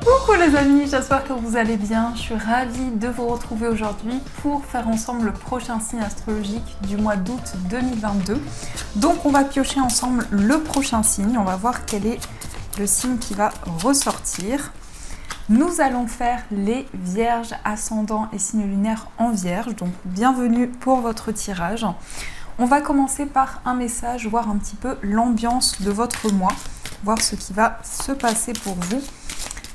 Coucou les amis, j'espère que vous allez bien. Je suis ravie de vous retrouver aujourd'hui pour faire ensemble le prochain signe astrologique du mois d'août 2022. Donc on va piocher ensemble le prochain signe, on va voir quel est le signe qui va ressortir. Nous allons faire les Vierges, ascendant et signe lunaire en Vierge, donc bienvenue pour votre tirage. On va commencer par un message, voir un petit peu l'ambiance de votre mois, voir ce qui va se passer pour vous.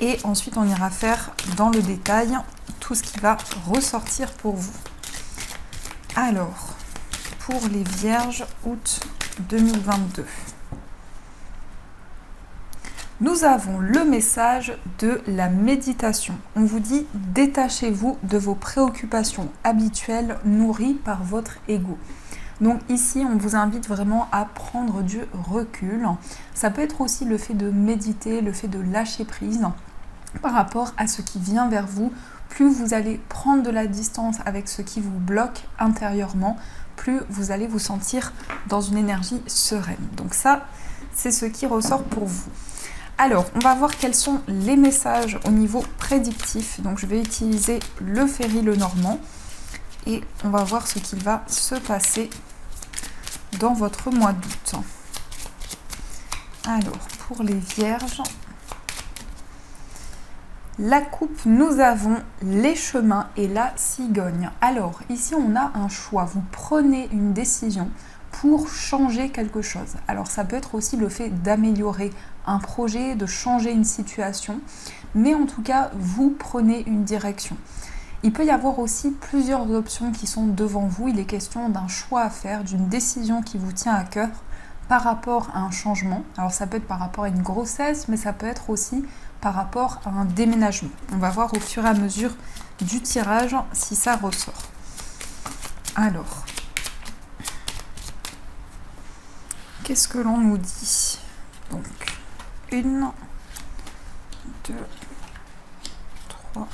Et ensuite, on ira faire dans le détail tout ce qui va ressortir pour vous. Alors, pour les Vierges, août 2022. Nous avons le message de la méditation. On vous dit détachez-vous de vos préoccupations habituelles nourries par votre ego. Donc ici, on vous invite vraiment à prendre du recul. Ça peut être aussi le fait de méditer, le fait de lâcher prise par rapport à ce qui vient vers vous. Plus vous allez prendre de la distance avec ce qui vous bloque intérieurement, plus vous allez vous sentir dans une énergie sereine. Donc ça, c'est ce qui ressort pour vous. Alors, on va voir quels sont les messages au niveau prédictif. Donc je vais utiliser le Ferry Lenormand et on va voir ce qu'il va se passer dans votre mois d'août. Alors, pour les Vierges, la coupe, nous avons les chemins et la cigogne. Alors, ici, on a un choix. Vous prenez une décision pour changer quelque chose. Alors, ça peut être aussi le fait d'améliorer un projet, de changer une situation. Mais en tout cas, vous prenez une direction. Il peut y avoir aussi plusieurs options qui sont devant vous. Il est question d'un choix à faire, d'une décision qui vous tient à cœur par rapport à un changement. Alors ça peut être par rapport à une grossesse, mais ça peut être aussi par rapport à un déménagement. On va voir au fur et à mesure du tirage si ça ressort. Alors, qu'est-ce que l'on nous dit? Donc, 1, 2, 3...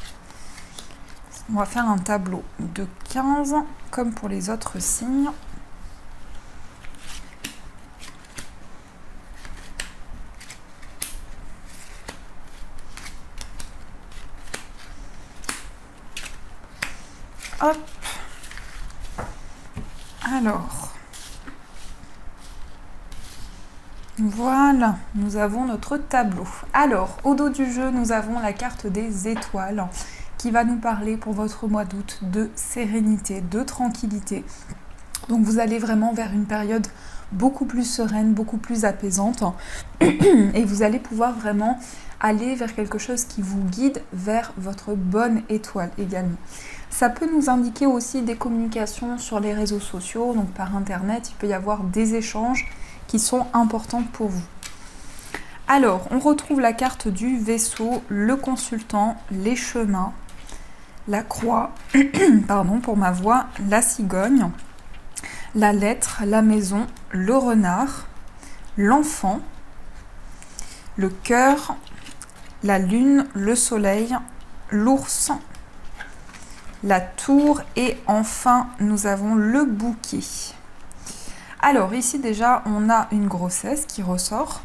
On va faire un tableau de 15, comme pour les autres signes. Hop. Alors. Voilà, nous avons notre tableau. Alors, au dos du jeu, nous avons la carte des étoiles qui va nous parler pour votre mois d'août de sérénité, de tranquillité. Donc vous allez vraiment vers une période beaucoup plus sereine, beaucoup plus apaisante et vous allez pouvoir vraiment aller vers quelque chose qui vous guide vers votre bonne étoile également. Ça peut nous indiquer aussi des communications sur les réseaux sociaux, donc par internet, il peut y avoir des échanges qui sont importants pour vous. Alors, on retrouve la carte du vaisseau, le consultant, les chemins, la croix, pardon pour ma voix, la cigogne, la lettre, la maison, le renard, l'enfant, le cœur, la lune, le soleil, l'ours, la tour et enfin nous avons le bouquet. Alors ici déjà on a une grossesse qui ressort.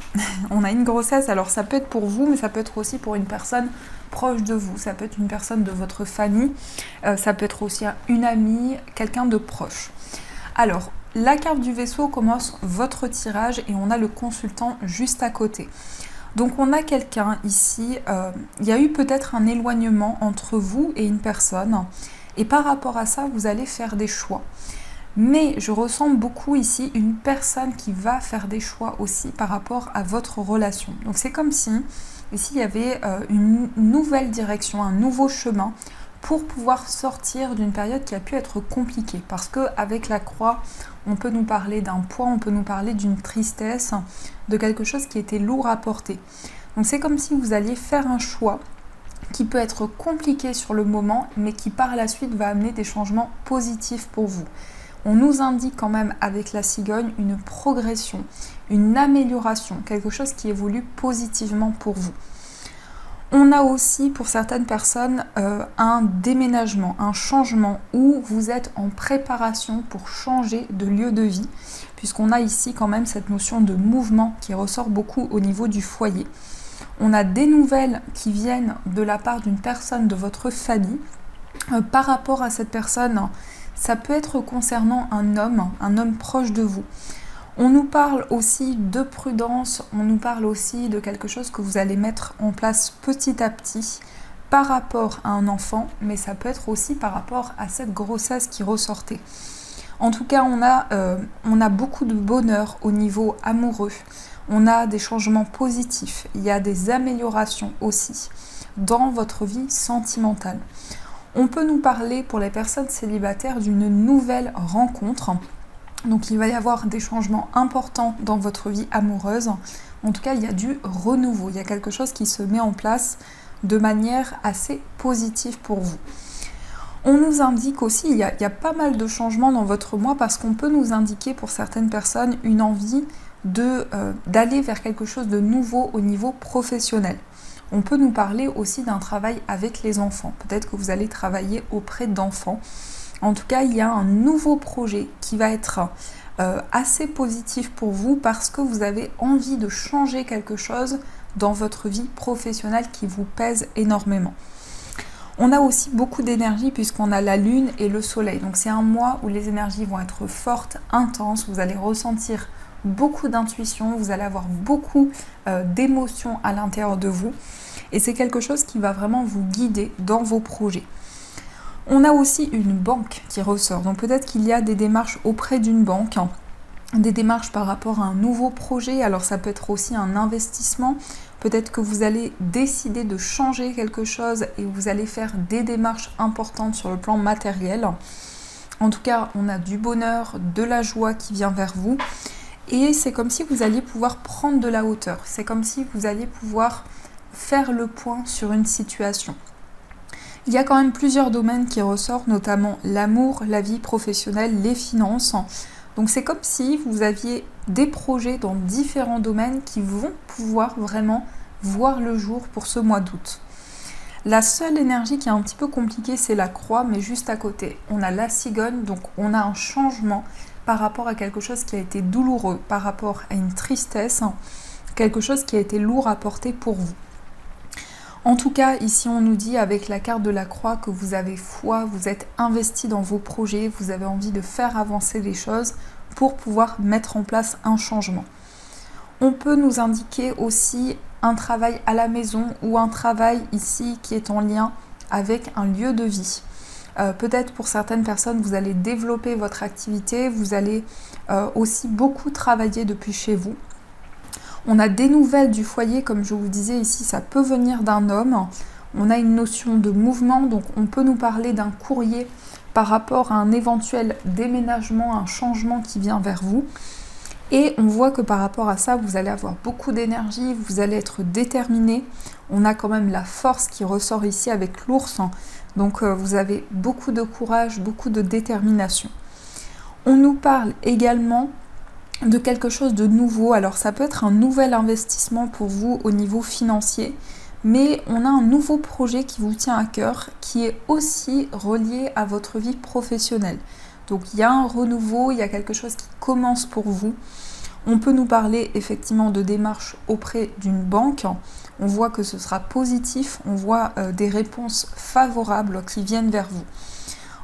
On a une grossesse, alors ça peut être pour vous mais ça peut être aussi pour une personne proche de vous. Ça peut être une personne de votre famille, ça peut être aussi une amie, quelqu'un de proche. Alors la carte du vaisseau commence votre tirage et on a le consultant juste à côté. Donc on a quelqu'un ici, il y a eu peut-être un éloignement entre vous et une personne et par rapport à ça vous allez faire des choix. Mais je ressens beaucoup ici une personne qui va faire des choix aussi par rapport à votre relation. Donc c'est comme si ici il y avait une nouvelle direction, un nouveau chemin pour pouvoir sortir d'une période qui a pu être compliquée. Parce qu'avec la croix, on peut nous parler d'un poids, on peut nous parler d'une tristesse, de quelque chose qui était lourd à porter. Donc c'est comme si vous alliez faire un choix qui peut être compliqué sur le moment, mais qui par la suite va amener des changements positifs pour vous. On nous indique quand même avec la cigogne une progression, une amélioration, quelque chose qui évolue positivement pour vous. On a aussi pour certaines personnes un déménagement, un changement où vous êtes en préparation pour changer de lieu de vie, puisqu'on a ici quand même cette notion de mouvement qui ressort beaucoup au niveau du foyer. On a des nouvelles qui viennent de la part d'une personne de votre famille. Par rapport à cette personne, ça peut être concernant un homme proche de vous. On nous parle aussi de prudence, on nous parle aussi de quelque chose que vous allez mettre en place petit à petit par rapport à un enfant, mais ça peut être aussi par rapport à cette grossesse qui ressortait. En tout cas, on a beaucoup de bonheur au niveau amoureux, on a des changements positifs, il y a des améliorations aussi dans votre vie sentimentale. On peut nous parler pour les personnes célibataires d'une nouvelle rencontre. Donc il va y avoir des changements importants dans votre vie amoureuse. En tout cas, il y a du renouveau. Il y a quelque chose qui se met en place de manière assez positive pour vous. On nous indique aussi, il y a pas mal de changements dans votre mois parce qu'on peut nous indiquer pour certaines personnes une envie d'aller vers quelque chose de nouveau au niveau professionnel. On peut nous parler aussi d'un travail avec les enfants. Peut-être que vous allez travailler auprès d'enfants. En tout cas, il y a un nouveau projet qui va être assez positif pour vous parce que vous avez envie de changer quelque chose dans votre vie professionnelle qui vous pèse énormément. On a aussi beaucoup d'énergie puisqu'on a la lune et le soleil. Donc c'est un mois où les énergies vont être fortes, intenses. Vous allez ressentir beaucoup d'intuition, vous allez avoir beaucoup d'émotions à l'intérieur de vous. Et c'est quelque chose qui va vraiment vous guider dans vos projets. On a aussi une banque qui ressort. Donc peut-être qu'il y a des démarches auprès d'une banque, des démarches par rapport à un nouveau projet. Alors ça peut être aussi un investissement. Peut-être que vous allez décider de changer quelque chose et vous allez faire des démarches importantes sur le plan matériel. En tout cas, on a du bonheur, de la joie qui vient vers vous. Et c'est comme si vous alliez pouvoir prendre de la hauteur. C'est comme si vous alliez pouvoir faire le point sur une situation. Il y a quand même plusieurs domaines qui ressortent, notamment l'amour, la vie professionnelle, les finances. Donc c'est comme si vous aviez des projets dans différents domaines qui vont pouvoir vraiment voir le jour pour ce mois d'août. La seule énergie qui est un petit peu compliquée, c'est la croix, mais juste à côté, on a la cigogne, donc on a un changement par rapport à quelque chose qui a été douloureux, par rapport à une tristesse, quelque chose qui a été lourd à porter pour vous. En tout cas, ici on nous dit avec la carte de la croix que vous avez foi, vous êtes investi dans vos projets, vous avez envie de faire avancer les choses pour pouvoir mettre en place un changement. On peut nous indiquer aussi un travail à la maison ou un travail ici qui est en lien avec un lieu de vie. Peut-être pour certaines personnes, vous allez développer votre activité, vous allez aussi beaucoup travailler depuis chez vous. On a des nouvelles du foyer, comme je vous disais ici, ça peut venir d'un homme. On a une notion de mouvement, donc on peut nous parler d'un courrier par rapport à un éventuel déménagement, un changement qui vient vers vous. Et on voit que par rapport à ça, vous allez avoir beaucoup d'énergie, vous allez être déterminé. On a quand même la force qui ressort ici avec l'ours. Donc vous avez beaucoup de courage, beaucoup de détermination. On nous parle également de quelque chose de nouveau. Alors ça peut être un nouvel investissement pour vous au niveau financier, mais on a un nouveau projet qui vous tient à cœur, qui est aussi relié à votre vie professionnelle. Donc il y a un renouveau, il y a quelque chose qui commence pour vous. On peut nous parler effectivement de démarches auprès d'une banque. On voit que ce sera positif, on voit des réponses favorables qui viennent vers vous.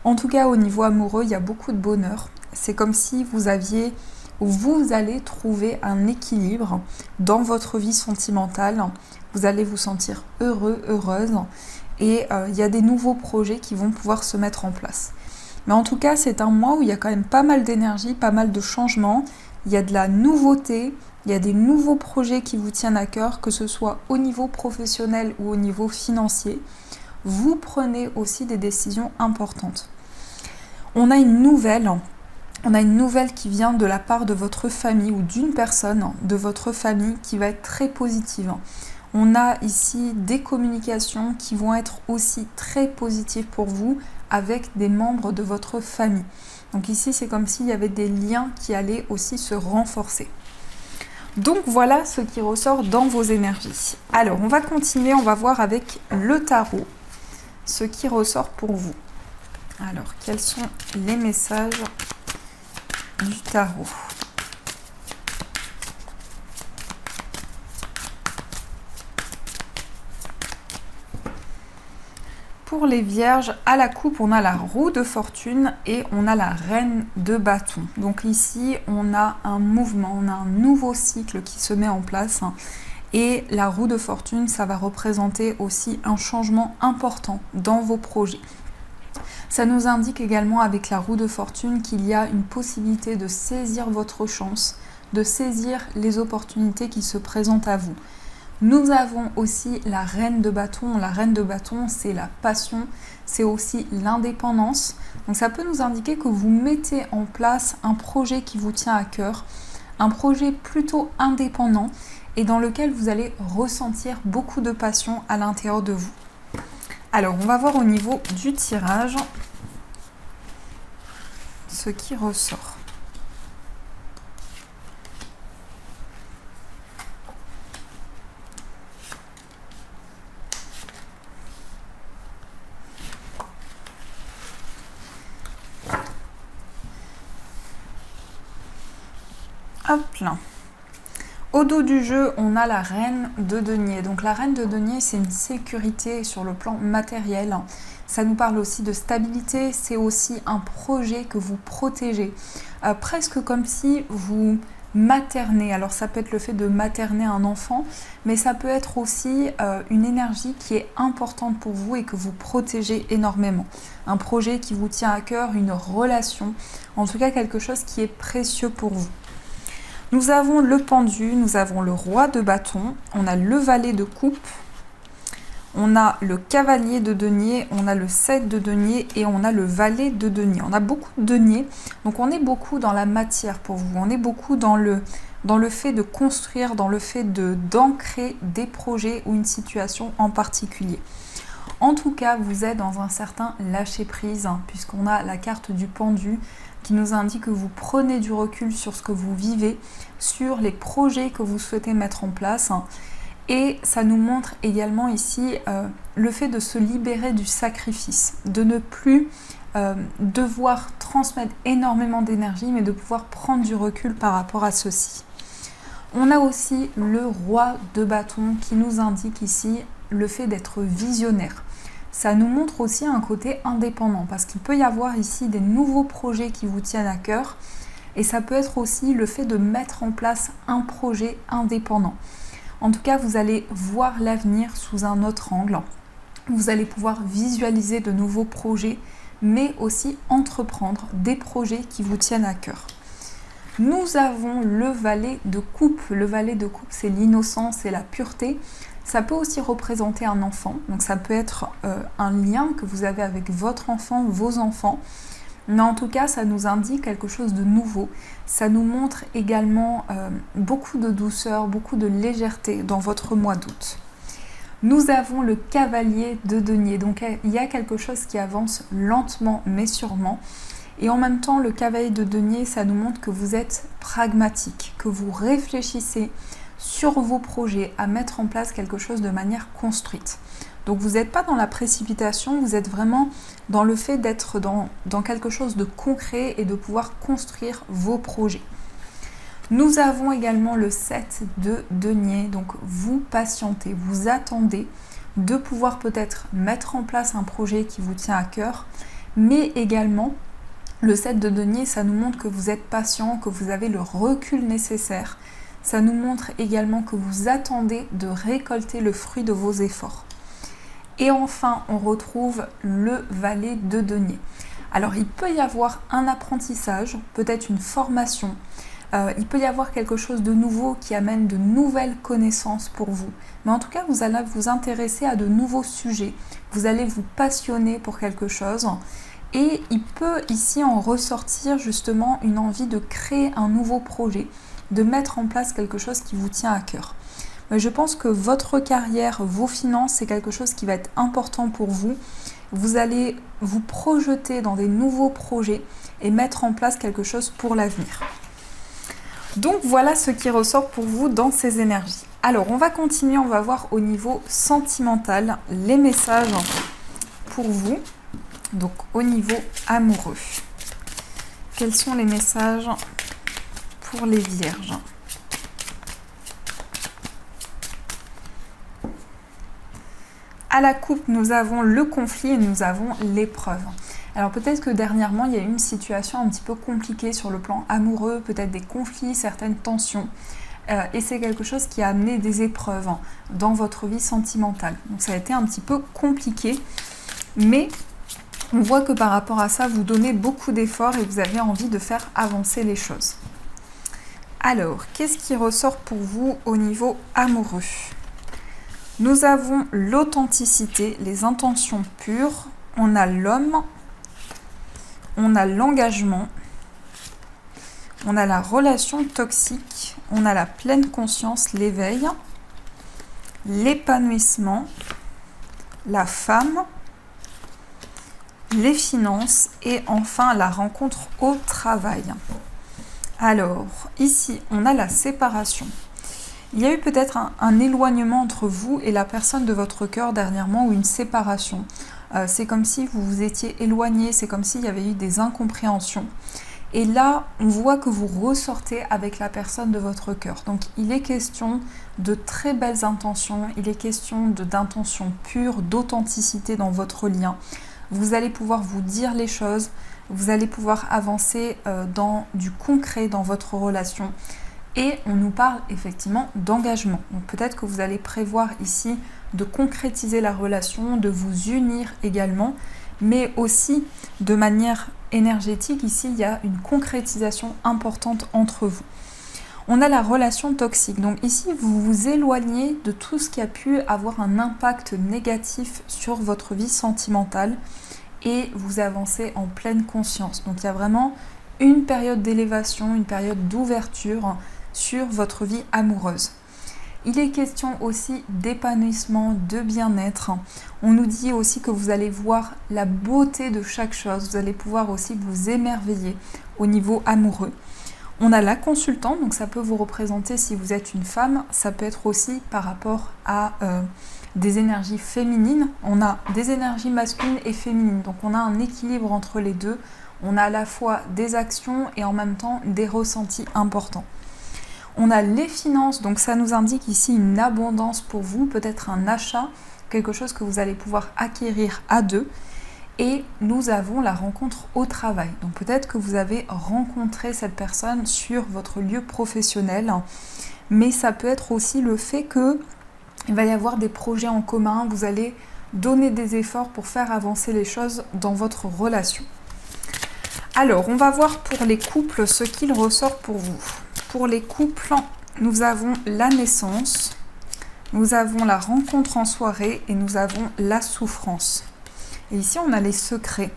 En tout cas, au niveau amoureux, il y a beaucoup de bonheur. C'est comme si vous allez trouver un équilibre dans votre vie sentimentale. Vous allez vous sentir heureux, heureuse. Et il y a des nouveaux projets qui vont pouvoir se mettre en place. Mais en tout cas, c'est un mois où il y a quand même pas mal d'énergie, pas mal de changements. Il y a de la nouveauté, il y a des nouveaux projets qui vous tiennent à cœur, que ce soit au niveau professionnel ou au niveau financier. Vous prenez aussi des décisions importantes. On a une nouvelle qui vient de la part de votre famille ou d'une personne de votre famille qui va être très positive. On a ici des communications qui vont être aussi très positives pour vous avec des membres de votre famille. Donc ici, c'est comme s'il y avait des liens qui allaient aussi se renforcer. Donc voilà ce qui ressort dans vos énergies. Alors, on va continuer, on va voir avec le tarot ce qui ressort pour vous. Alors, quels sont les messages du tarot ? Pour les vierges, à la coupe, on a la roue de fortune et on a la reine de bâton. Donc ici, on a un mouvement, on a un nouveau cycle qui se met en place. Et la roue de fortune, ça va représenter aussi un changement important dans vos projets. Ça nous indique également avec la roue de fortune qu'il y a une possibilité de saisir votre chance, de saisir les opportunités qui se présentent à vous. Nous avons aussi la reine de bâton. La reine de bâton, c'est la passion, c'est aussi l'indépendance. Donc ça peut nous indiquer que vous mettez en place un projet qui vous tient à cœur, un projet plutôt indépendant et dans lequel vous allez ressentir beaucoup de passion à l'intérieur de vous. Alors, on va voir au niveau du tirage ce qui ressort. Hop là. Au dos du jeu, on a la reine de denier. Donc la reine de denier, c'est une sécurité sur le plan matériel. Ça nous parle aussi de stabilité, c'est aussi un projet que vous protégez. Presque comme si vous maternez. Alors ça peut être le fait de materner un enfant, mais ça peut être aussi une énergie qui est importante pour vous et que vous protégez énormément. Un projet qui vous tient à cœur, une relation, en tout cas quelque chose qui est précieux pour vous. Nous avons le pendu, nous avons le roi de bâton, on a le valet de coupe, on a le cavalier de denier, on a le 7 de denier et on a le valet de denier. On a beaucoup de deniers, donc on est beaucoup dans la matière pour vous, on est beaucoup dans le fait de construire, dans le fait d'ancrer des projets ou une situation en particulier. En tout cas, vous êtes dans un certain lâcher-prise, puisqu'on a la carte du pendu qui nous indique que vous prenez du recul sur ce que vous vivez, sur les projets que vous souhaitez mettre en place. Et ça nous montre également ici le fait de se libérer du sacrifice, de ne plus devoir transmettre énormément d'énergie, mais de pouvoir prendre du recul par rapport à ceci. On a aussi le roi de bâton qui nous indique ici le fait d'être visionnaire. Ça nous montre aussi un côté indépendant parce qu'il peut y avoir ici des nouveaux projets qui vous tiennent à cœur et ça peut être aussi le fait de mettre en place un projet indépendant. En tout cas, vous allez voir l'avenir sous un autre angle. Vous allez pouvoir visualiser de nouveaux projets mais aussi entreprendre des projets qui vous tiennent à cœur. Nous avons le valet de coupe. Le valet de coupe, c'est l'innocence et la pureté. Ça peut aussi représenter un enfant, donc ça peut être un lien que vous avez avec votre enfant, vos enfants, mais en tout cas ça nous indique quelque chose de nouveau. Ça nous montre également beaucoup de douceur, beaucoup de légèreté dans votre mois d'août. Nous avons le cavalier de denier, donc il y a quelque chose qui avance lentement mais sûrement. Et en même temps, le cavalier de denier, ça nous montre que vous êtes pragmatique, que vous réfléchissez sur vos projets, à mettre en place quelque chose de manière construite. Donc vous n'êtes pas dans la précipitation, vous êtes vraiment dans le fait d'être dans quelque chose de concret et de pouvoir construire vos projets. Nous avons également le 7 de denier, donc vous patientez, vous attendez de pouvoir peut-être mettre en place un projet qui vous tient à cœur, mais également le 7 de denier, ça nous montre que vous êtes patient, que vous avez le recul nécessaire. Ça nous montre également que vous attendez de récolter le fruit de vos efforts. Et enfin, on retrouve le valet de denier. Alors, il peut y avoir un apprentissage, peut-être une formation. Il peut y avoir quelque chose de nouveau qui amène de nouvelles connaissances pour vous. Mais en tout cas, vous allez vous intéresser à de nouveaux sujets. Vous allez vous passionner pour quelque chose. Et il peut ici en ressortir justement une envie de créer un nouveau projet, de mettre en place quelque chose qui vous tient à cœur. Mais je pense que votre carrière, vos finances, c'est quelque chose qui va être important pour vous. Vous allez vous projeter dans des nouveaux projets et mettre en place quelque chose pour l'avenir. Donc voilà ce qui ressort pour vous dans ces énergies. Alors on va continuer, on va voir au niveau sentimental les messages pour vous. Donc au niveau amoureux, quels sont les messages pour les vierges? À la coupe, nous avons le conflit et nous avons l'épreuve. Alors peut-être que dernièrement, il y a eu une situation un petit peu compliquée sur le plan amoureux, peut-être des conflits, certaines tensions. Et c'est quelque chose qui a amené des épreuves dans votre vie sentimentale. Donc ça a été un petit peu compliqué, mais on voit que par rapport à ça, vous donnez beaucoup d'efforts et vous avez envie de faire avancer les choses. Alors, qu'est-ce qui ressort pour vous au niveau amoureux ? Nous avons l'authenticité, les intentions pures, on a l'homme, on a l'engagement, on a la relation toxique, on a la pleine conscience, l'éveil, l'épanouissement, la femme, les finances et enfin la rencontre au travail. Alors, ici, on a la séparation. Il y a eu peut-être un éloignement entre vous et la personne de votre cœur dernièrement ou une séparation. C'est comme si vous vous étiez éloigné, c'est comme s'il y avait eu des incompréhensions. Et là, on voit que vous ressortez avec la personne de votre cœur. Donc, il est question de très belles intentions, il est question d'intentions pures, d'authenticité dans votre lien. Vous allez pouvoir vous dire les choses, vous allez pouvoir avancer dans du concret dans votre relation. Et on nous parle effectivement d'engagement. Donc peut-être que vous allez prévoir ici de concrétiser la relation, de vous unir également, mais aussi de manière énergétique, ici il y a une concrétisation importante entre vous. On a la relation toxique, donc ici vous vous éloignez de tout ce qui a pu avoir un impact négatif sur votre vie sentimentale et vous avancez en pleine conscience. Donc il y a vraiment une période d'élévation, une période d'ouverture sur votre vie amoureuse. Il est question aussi d'épanouissement, de bien-être. On nous dit aussi que vous allez voir la beauté de chaque chose. Vous allez pouvoir aussi vous émerveiller au niveau amoureux. On a la consultante, donc ça peut vous représenter si vous êtes une femme. Ça peut être aussi par rapport à des énergies féminines. On a des énergies masculines et féminines. Donc on a un équilibre entre les deux. On a à la fois des actions et en même temps des ressentis importants. On a les finances, donc ça nous indique ici une abondance pour vous, peut-être un achat, quelque chose que vous allez pouvoir acquérir à deux. Et nous avons la rencontre au travail. Donc peut-être que vous avez rencontré cette personne sur votre lieu professionnel, mais ça peut être aussi le fait qu'il va y avoir des projets en commun, vous allez donner des efforts pour faire avancer les choses dans votre relation. Alors, on va voir pour les couples ce qu'il ressort pour vous. Pour les couples, nous avons la naissance, nous avons la rencontre en soirée et nous avons la souffrance. Et ici, on a les secrets.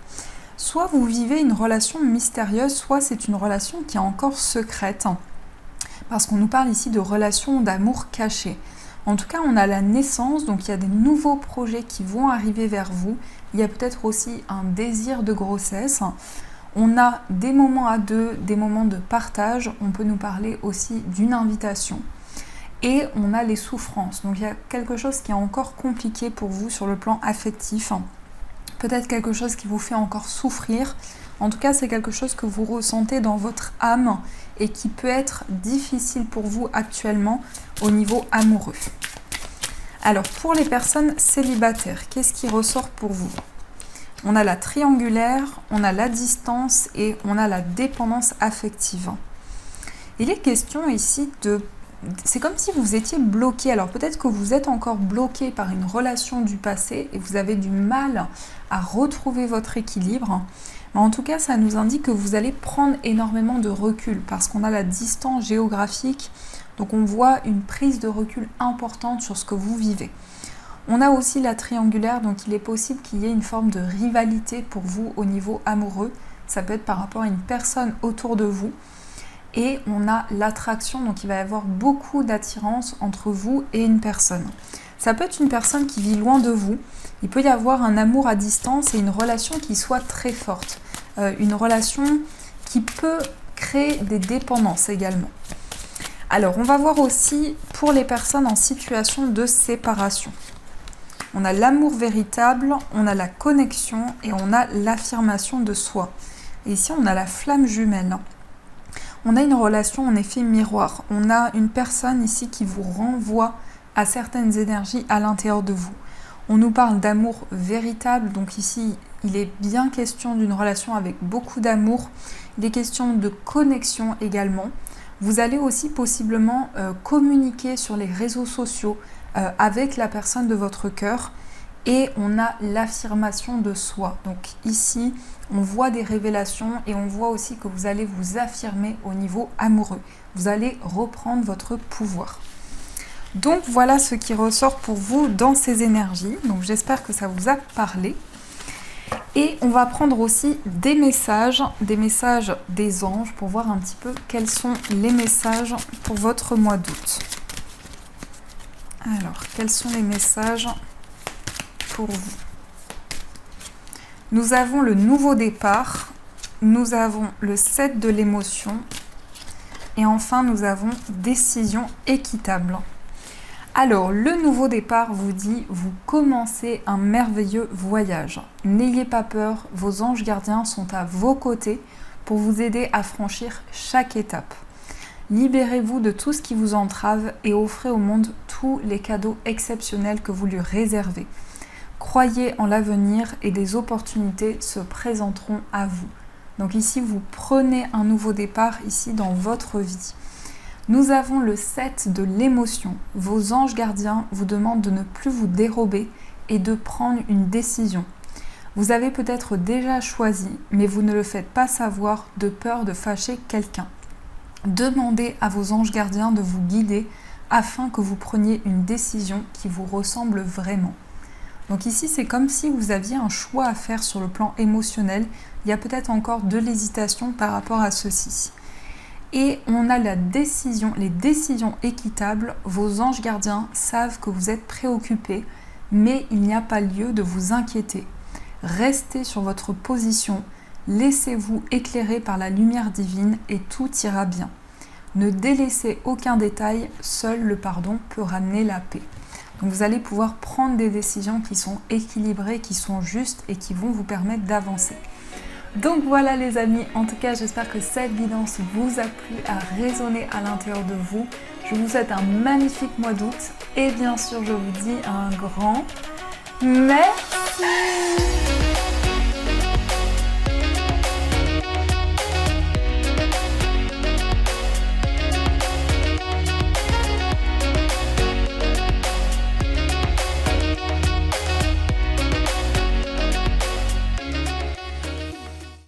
Soit vous vivez une relation mystérieuse, soit c'est une relation qui est encore secrète. Parce qu'on nous parle ici de relation d'amour caché. En tout cas, on a la naissance, donc il y a des nouveaux projets qui vont arriver vers vous. Il y a peut-être aussi un désir de grossesse. On a des moments à deux, des moments de partage. On peut nous parler aussi d'une invitation. Et on a les souffrances. Donc il y a quelque chose qui est encore compliqué pour vous sur le plan affectif. Peut-être quelque chose qui vous fait encore souffrir. En tout cas, c'est quelque chose que vous ressentez dans votre âme et qui peut être difficile pour vous actuellement au niveau amoureux. Alors, pour les personnes célibataires, qu'est-ce qui ressort pour vous ? On a la triangulaire, on a la distance et on a la dépendance affective. Il est question ici de... C'est comme si vous étiez bloqué. Alors peut-être que vous êtes encore bloqué par une relation du passé et vous avez du mal à retrouver votre équilibre. Mais en tout cas, ça nous indique que vous allez prendre énormément de recul parce qu'on a la distance géographique. Donc on voit une prise de recul importante sur ce que vous vivez. On a aussi la triangulaire, donc il est possible qu'il y ait une forme de rivalité pour vous au niveau amoureux. Ça peut être par rapport à une personne autour de vous. Et on a l'attraction, donc il va y avoir beaucoup d'attirance entre vous et une personne. Ça peut être une personne qui vit loin de vous. Il peut y avoir un amour à distance et une relation qui soit très forte. Une relation qui peut créer des dépendances également. Alors, on va voir aussi pour les personnes en situation de séparation. On a l'amour véritable, on a la connexion et on a l'affirmation de soi. Et ici, on a la flamme jumelle. On a une relation en effet miroir. On a une personne ici qui vous renvoie à certaines énergies à l'intérieur de vous. On nous parle d'amour véritable, donc ici il est bien question d'une relation avec beaucoup d'amour. Il est question de connexion également. Vous allez aussi possiblement communiquer sur les réseaux sociaux avec la personne de votre cœur. Et on a l'affirmation de soi. Donc ici, on voit des révélations et on voit aussi que vous allez vous affirmer au niveau amoureux. Vous allez reprendre votre pouvoir. Donc voilà ce qui ressort pour vous dans ces énergies. Donc j'espère que ça vous a parlé. Et on va prendre aussi des messages des anges pour voir un petit peu quels sont les messages pour votre mois d'août. Alors, quels sont les messages pour vous? Nous avons le nouveau départ, nous avons le 7 de l'émotion et enfin nous avons décision équitable. Alors, le nouveau départ vous dit, vous commencez un merveilleux voyage. N'ayez pas peur, vos anges gardiens sont à vos côtés pour vous aider à franchir chaque étape. Libérez-vous de tout ce qui vous entrave et offrez au monde tous les cadeaux exceptionnels que vous lui réservez. Croyez en l'avenir et des opportunités se présenteront à vous. Donc ici, vous prenez un nouveau départ ici dans votre vie. Nous avons le 7 de l'émotion. Vos anges gardiens vous demandent de ne plus vous dérober et de prendre une décision. Vous avez peut-être déjà choisi, mais vous ne le faites pas savoir de peur de fâcher quelqu'un. Demandez à vos anges gardiens de vous guider afin que vous preniez une décision qui vous ressemble vraiment. Donc ici, c'est comme si vous aviez un choix à faire sur le plan émotionnel. Il y a peut-être encore de l'hésitation par rapport à ceci. Et on a les décisions équitables. Vos anges gardiens savent que vous êtes préoccupés, mais il n'y a pas lieu de vous inquiéter. Restez sur votre position, laissez-vous éclairer par la lumière divine et tout ira bien. Ne délaissez aucun détail, seul le pardon peut ramener la paix. Donc vous allez pouvoir prendre des décisions qui sont équilibrées, qui sont justes et qui vont vous permettre d'avancer. Donc voilà les amis, en tout cas j'espère que cette guidance vous a plu, a résonné à l'intérieur de vous. Je vous souhaite un magnifique mois d'août et bien sûr je vous dis un grand merci.